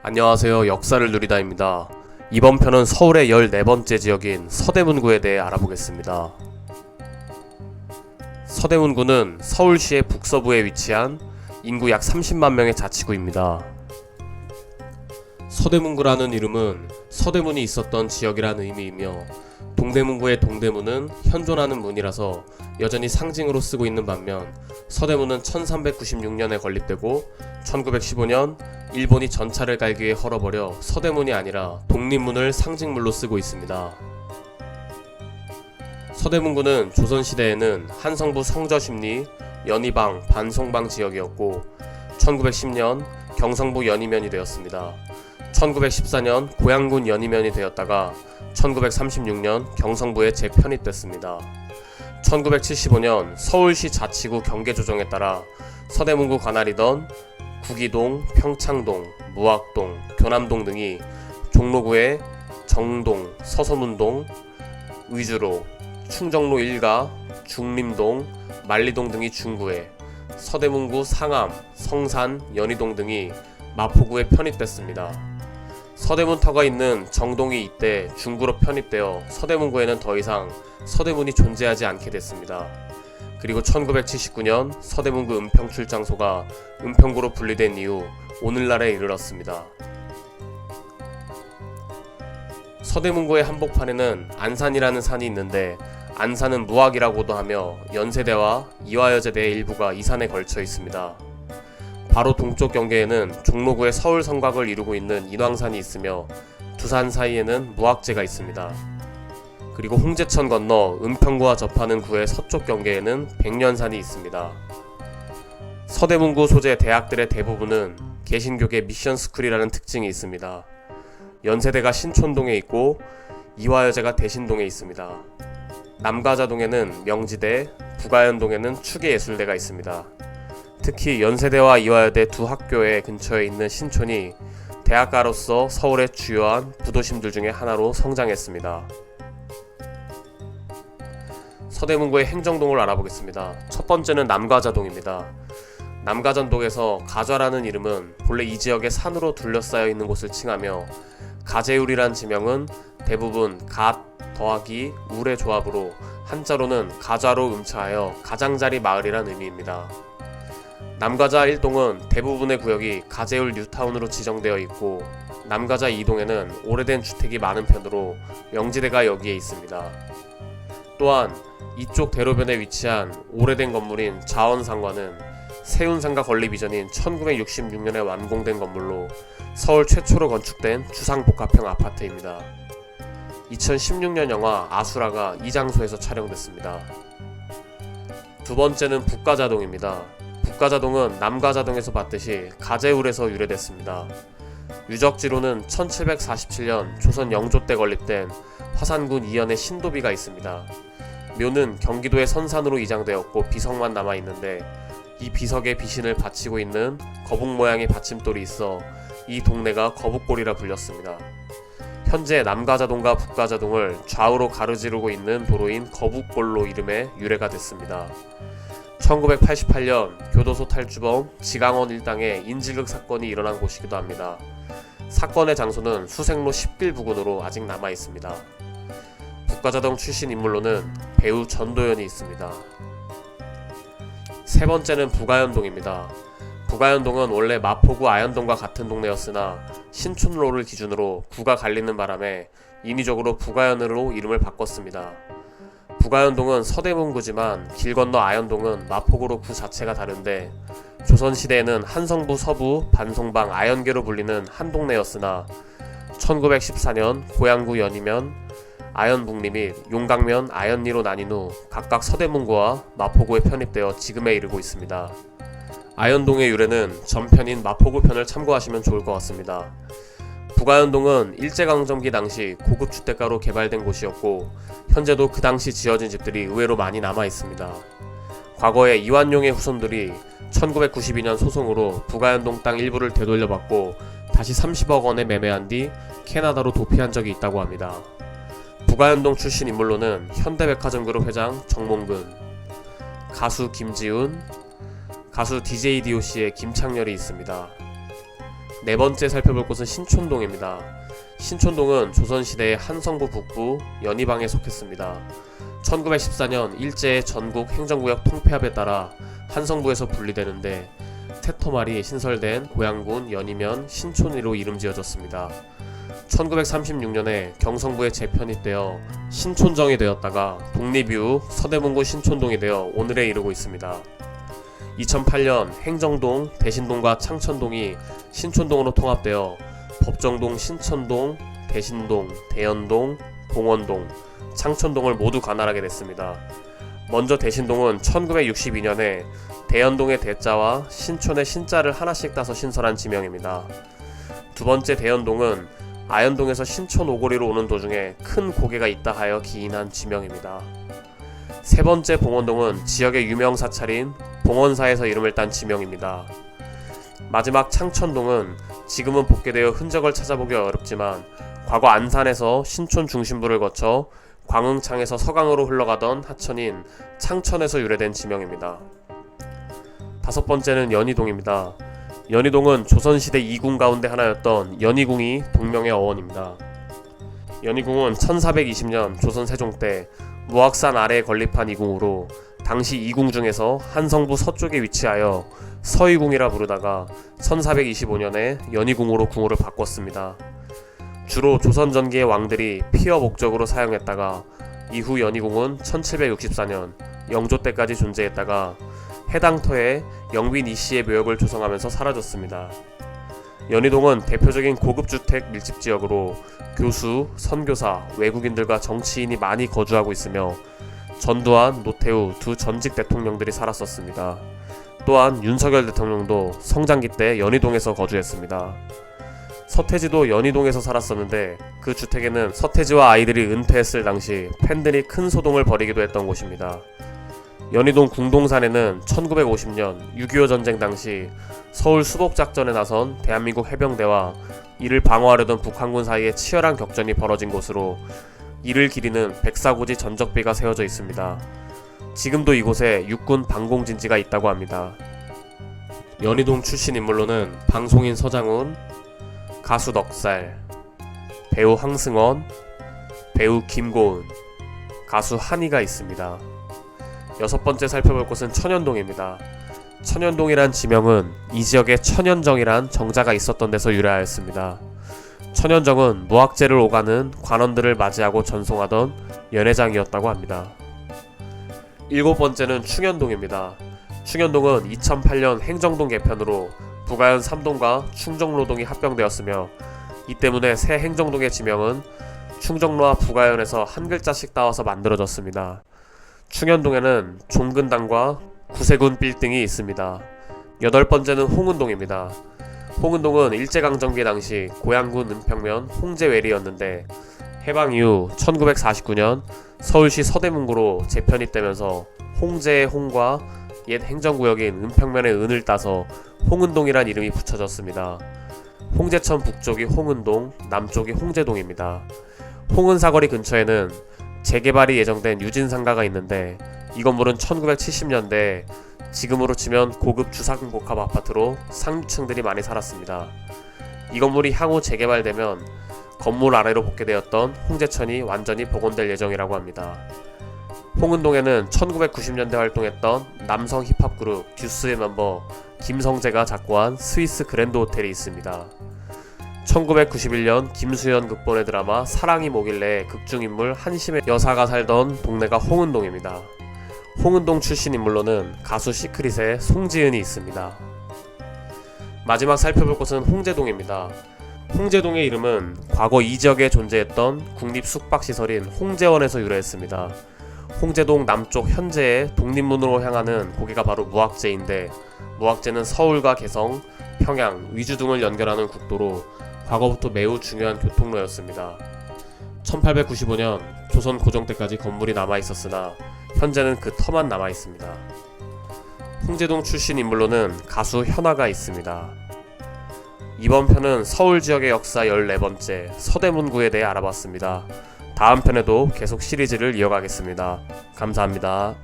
안녕하세요. 역사를 누리다입니다. 이번 편은 서울의 14번째 지역인 서대문구에 대해 알아보겠습니다. 서대문구는 서울시의 북서부에 위치한 인구 약 30만 명의 자치구입니다. 서대문구라는 이름은 서대문이 있었던 지역이라는 의미이며 동대문구의 동대문은 현존하는 문이라서 여전히 상징으로 쓰고 있는 반면 서대문은 1396년에 건립되고 1915년 일본이 전차를 갈기 위해 헐어버려 서대문이 아니라 독립문을 상징물로 쓰고 있습니다. 서대문구는 조선시대에는 한성부 성저심리, 연희방, 반송방 지역이었고 1910년 경성부 연희면이 되었습니다. 1914년 고양군 연희면이 되었다가 1936년 경성부에 재편입됐습니다. 1975년 서울시 자치구 경계조정에 따라 서대문구 관할이던 구기동, 평창동, 무학동, 교남동 등이 종로구의 정동, 서서문동, 의주로, 충정로 1가, 중림동, 만리동 등이 중구에, 서대문구 상암, 성산, 연희동 등이 마포구에 편입됐습니다. 서대문터가 있는 정동이 이때 중구로 편입되어 서대문구에는 더 이상 서대문이 존재하지 않게 됐습니다. 그리고 1979년 서대문구 은평출장소가 은평구로 분리된 이후 오늘날에 이르렀습니다. 서대문구의 한복판에는 안산이라는 산이 있는데 안산은 무학이라고도 하며 연세대와 이화여제대의 일부가 이 산에 걸쳐 있습니다. 바로 동쪽 경계에는 종로구의 서울 성곽을 이루고 있는 인왕산이 있으며 두 산 사이에는 무학제가 있습니다. 그리고 홍제천 건너 은평구와 접하는 구의 서쪽 경계에는 백년산이 있습니다. 서대문구 소재 대학들의 대부분은 개신교계 미션스쿨이라는 특징이 있습니다. 연세대가 신촌동에 있고 이화여제가 대신동에 있습니다. 남가자동에는 명지대, 북아현동에는 추계예술대가 있습니다. 특히 연세대와 이화여대 두 학교의 근처에 있는 신촌이 대학가로서 서울의 주요한 부도심들 중에 하나로 성장했습니다. 서대문구의 행정동을 알아보겠습니다. 첫 번째는 남가자동입니다. 남가전동에서 가좌라는 이름은 본래 이 지역의 산으로 둘러싸여 있는 곳을 칭하며 가재울이란 지명은 대부분 갓 더하기 울의 조합으로 한자로는 가좌로 음차하여 가장자리 마을이란 의미입니다. 남가자 1동은 대부분의 구역이 가재울 뉴타운으로 지정되어 있고 남가자 2동에는 오래된 주택이 많은 편으로 명지대가 여기에 있습니다. 또한 이쪽 대로변에 위치한 오래된 건물인 자원상가는 세운상가 건립 이전인 1966년에 완공된 건물로 서울 최초로 건축된 주상복합형 아파트입니다. 2016년 영화 아수라가 이 장소에서 촬영됐습니다. 두 번째는 북가자동입니다. 북가자동은 남가자동에서 봤듯이 가재울에서 유래됐습니다. 유적지로는 1747년 조선 영조 때 건립된 화산군 이연의 신도비가 있습니다. 묘는 경기도의 선산으로 이장되었고 비석만 남아있는데 이 비석에 비신을 바치고 있는 거북 모양의 받침돌이 있어 이 동네가 거북골이라 불렸습니다. 현재 남가자동과 북가자동을 좌우로 가로지르고 있는 도로인 거북골로 이름의 유래가 됐습니다. 1988년 교도소 탈주범 지강원 일당의 인질극 사건이 일어난 곳이기도 합니다. 사건의 장소는 수색로 10길 부근으로 아직 남아있습니다. 북가자동 출신 인물로는 배우 전도연이 있습니다. 세 번째는 북아현동입니다. 북아현동은 원래 마포구 아현동과 같은 동네였으나 신촌로를 기준으로 구가 갈리는 바람에 인위적으로 북아현으로 이름을 바꿨습니다. 북아현동은 서대문구지만 길 건너 아현동은 마포구로 구 자체가 다른데 조선시대에는 한성부 서부 반송방 아현계로 불리는 한 동네였으나 1914년 고양구 연희면, 아현북리 및 용강면 아현리로 나뉜 후 각각 서대문구와 마포구에 편입되어 지금에 이르고 있습니다. 아현동의 유래는 전편인 마포구 편을 참고하시면 좋을 것 같습니다. 북아현동은 일제강점기 당시 고급 주택가로 개발된 곳이었고 현재도 그 당시 지어진 집들이 의외로 많이 남아 있습니다. 과거에 이완용의 후손들이 1992년 소송으로 북아현동 땅 일부를 되돌려받고 다시 30억 원에 매매한 뒤 캐나다로 도피한 적이 있다고 합니다. 북아현동 출신 인물로는 현대백화점그룹 회장 정몽근, 가수 김지훈, 가수 DJ DOC의 김창렬이 있습니다. 네 번째 살펴볼 곳은 신촌동입니다. 신촌동은 조선시대의 한성부 북부 연희방에 속했습니다. 1914년 일제의 전국 행정구역 통폐합에 따라 한성부에서 분리되는데 태터말이 신설된 고양군 연희면 신촌이로 이름 지어졌습니다. 1936년에 경성부에 재편입되어 신촌정이 되었다가 독립 이후 서대문구 신촌동이 되어 오늘에 이르고 있습니다. 2008년 행정동, 대신동과 창천동이 신촌동으로 통합되어 법정동, 신천동, 대신동, 대연동, 봉원동, 창천동을 모두 관할하게 됐습니다. 먼저 대신동은 1962년에 대연동의 대자와 신촌의 신자를 하나씩 따서 신설한 지명입니다. 두 번째 대연동은 아현동에서 신촌 오거리로 오는 도중에 큰 고개가 있다 하여 기인한 지명입니다. 세 번째 봉원동은 지역의 유명 사찰인 봉원사에서 이름을 딴 지명입니다. 마지막 창천동은 지금은 복개되어 흔적을 찾아보기 어렵지만 과거 안산에서 신촌 중심부를 거쳐 광흥창에서 서강으로 흘러가던 하천인 창천에서 유래된 지명입니다. 다섯 번째는 연희동입니다. 연희동은 조선시대 2궁 가운데 하나였던 연희궁이 동명의 어원입니다. 연희궁은 1420년 조선 세종 때 무악산 아래에 건립한 이궁으로 당시 2궁 중에서 한성부 서쪽에 위치하여 서희궁이라 부르다가 1425년에 연희궁으로 궁호를 바꿨습니다. 주로 조선 전기의 왕들이 피어 목적으로 사용했다가 이후 연희궁은 1764년 영조 때까지 존재했다가 해당 터에 영빈 이씨의 묘역을 조성하면서 사라졌습니다. 연희동은 대표적인 고급주택 밀집지역으로 교수, 선교사, 외국인들과 정치인이 많이 거주하고 있으며 전두환, 노태우 두 전직 대통령들이 살았었습니다. 또한 윤석열 대통령도 성장기 때 연희동에서 거주했습니다. 서태지도 연희동에서 살았었는데 그 주택에는 서태지와 아이들이 은퇴했을 당시 팬들이 큰 소동을 벌이기도 했던 곳입니다. 연희동 궁동산에는 1950년 6.25 전쟁 당시 서울 수복작전에 나선 대한민국 해병대와 이를 방어하려던 북한군 사이에 치열한 격전이 벌어진 곳으로 이를 기리는 백사고지 전적비가 세워져 있습니다. 지금도 이곳에 육군 방공진지가 있다고 합니다. 연희동 출신 인물로는 방송인 서장훈, 가수 넉살, 배우 황승원, 배우 김고은, 가수 한이가 있습니다. 여섯 번째 살펴볼 곳은 천연동입니다. 천연동이란 지명은 이 지역에 천연정이란 정자가 있었던 데서 유래하였습니다. 천연정은 무학재를 오가는 관원들을 맞이하고 전송하던 연회장이었다고 합니다. 일곱 번째는 충현동입니다. 충현동은 2008년 행정동 개편으로 부가현 3동과 충정로동이 합병되었으며 이 때문에 새 행정동의 지명은 충정로와 부가현에서 한 글자씩 따와서 만들어졌습니다. 충현동에는 종근당과 구세군 빌딩이 있습니다. 여덟 번째는 홍은동입니다. 홍은동은 일제강점기 당시 고양군 은평면 홍제외리였는데 해방 이후 1949년 서울시 서대문구로 재편입되면서 홍제의 홍과 옛 행정구역인 은평면의 은을 따서 홍은동이란 이름이 붙여졌습니다. 홍제천 북쪽이 홍은동, 남쪽이 홍제동입니다. 홍은사거리 근처에는 재개발이 예정된 유진상가가 있는데 이 건물은 1970년대 지금으로 치면 고급 주상복합 아파트로 상류층들이 많이 살았습니다. 이 건물이 향후 재개발되면 건물 아래로 복개되었던 홍제천이 완전히 복원될 예정이라고 합니다. 홍은동에는 1990년대 활동했던 남성 힙합 그룹 듀스의 멤버 김성재가 작고한 스위스 그랜드 호텔이 있습니다. 1991년 김수현 극본의 드라마 사랑이 뭐길래 극중인물 한심의 여사가 살던 동네가 홍은동입니다. 홍은동 출신 인물로는 가수 시크릿의 송지은이 있습니다. 마지막 살펴볼 곳은 홍제동입니다. 홍제동의 이름은 과거 이 지역에 존재했던 국립숙박시설인 홍제원에서 유래했습니다. 홍제동 남쪽 현재의 독립문으로 향하는 고개가 바로 무학재인데 무학재는 서울과 개성, 평양, 위주 등을 연결하는 국도로 과거부터 매우 중요한 교통로였습니다. 1895년 조선 고종 때까지 건물이 남아있었으나 현재는 그 터만 남아있습니다. 홍제동 출신 인물로는 가수 현아가 있습니다. 이번 편은 서울 지역의 역사 14번째 서대문구에 대해 알아봤습니다. 다음 편에도 계속 시리즈를 이어가겠습니다. 감사합니다.